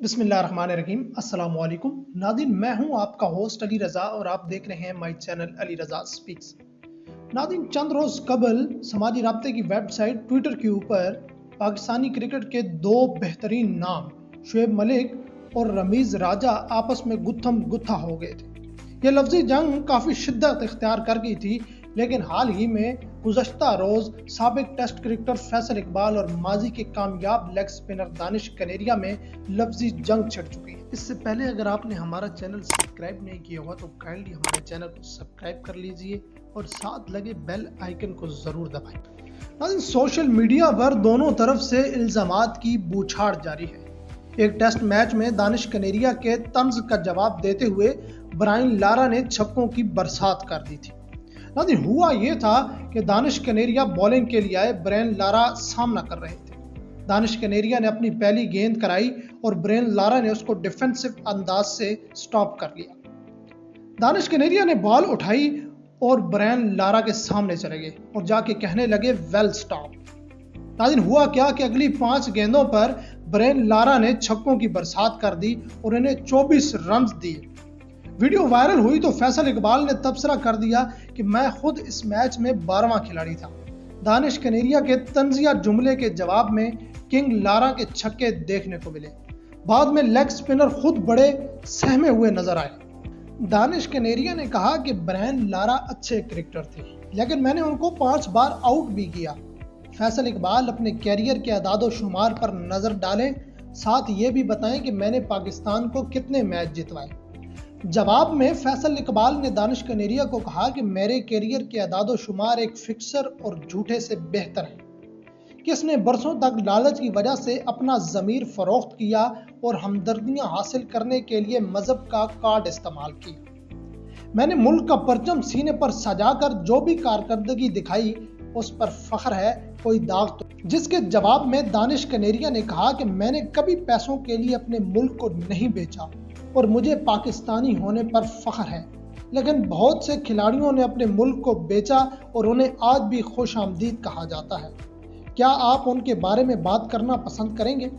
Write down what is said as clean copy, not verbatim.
बिस्मिल्लाहिर्रहमानिर्रहीम। अस्सलाम वालेकुम नाज़रीन, मैं हूं आपका होस्ट अली रज़ा और आप देख रहे हैं my channel Ali Raza speaks. नाज़रीन, चंद रोज़ कबल समाजी राब्ते की वेबसाइट ट्विटर के ऊपर पाकिस्तानी क्रिकेट के दो बेहतरीन नाम शुएब मलिक और रमीज़ राजा आपस में गुत्थम गुत्था हो गए थे। यह लफ्ज़ी जंग काफ़ी शिद्दत इख्तियार कर गई थी, लेकिन हाल ही में गुज़श्ता रोज़ साबिक टेस्ट क्रिकेटर फैसल इकबाल और माजी के कामयाब लेग स्पिनर दानिश कनेरिया में लफ्ज़ी जंग छिड़ चुकी है। इससे पहले अगर आपने हमारा चैनल सब्सक्राइब नहीं किया हुआ तो काइंडली हमारे चैनल को सब्सक्राइब कर लीजिए और साथ लगे बेल आइकन को ज़रूर दबाएं। नाज़रीन, सोशल मीडिया पर दोनों तरफ से इल्ज़ामात की बौछार जारी है। एक टेस्ट मैच में दानिश कनेरिया के तंज का जवाब देते हुए ब्रायन लारा ने छक्कों की बरसात कर दी थी। नाज़रीन, हुआ ये था कि दानिश कनेरिया बॉलिंग के लिए आए, ब्रायन लारा सामना कर रहे थे। दानिश कनेरिया ने अपनी पहली गेंद कराई और ब्रायन लारा ने उसको डिफेंसिव अंदाज से स्टॉप कर लिया। दानिश कनेरिया ने बॉल उठाई और ब्रायन लारा के सामने चले गए और जाके कहने लगे वेल स्टॉप। नाज़रीन, हुआ क्या कि अगली 5 गेंदों पर ब्रायन लारा ने छक्कों की बरसात कर दी और इन्हें 24 रन दिए। वीडियो वायरल हुई तो फैसल इकबाल ने तबसरा कर दिया कि मैं खुद इस मैच में 12वां खिलाड़ी था। दानिश कनेरिया के तंजिया जुमले के जवाब में किंग लारा के छक्के देखने को मिले। बाद में लेग स्पिनर खुद बड़े सहमे हुए नजर आए। दानिश कनेरिया ने कहा कि ब्रायन लारा अच्छे क्रिकेटर थे, लेकिन मैंने उनको 5 बार आउट भी किया। फैसल इकबाल अपने कैरियर के अदादो शुमार पर नजर डालें, साथ ये भी बताएं कि मैंने पाकिस्तान को कितने मैच जितवाए। जवाब में फैसल इकबाल ने दानिश कनेरिया को कहा कि मेरे कैरियर के अदादो शुमार एक फिक्सर और झूठे से बेहतर है कि इसने बरसों तक लालच की वजह से अपना ज़मीर फरोख्त किया और हमदर्दियां हासिल करने के लिए मजहब का कार्ड इस्तेमाल किया। मैंने मुल्क का परचम सीने पर सजाकर जो भी कारकर्दगी दिखाई उस पर फख्र है, कोई दाग तो। जिसके जवाब में दानिश कनेरिया ने कहा कि मैंने कभी पैसों के लिए अपने मुल्क को नहीं बेचा और मुझे पाकिस्तानी होने पर फख्र है, लेकिन बहुत से खिलाड़ियों ने अपने मुल्क को बेचा और उन्हें आज भी खुश आमदीद कहा जाता है। क्या आप उनके बारे में बात करना पसंद करेंगे?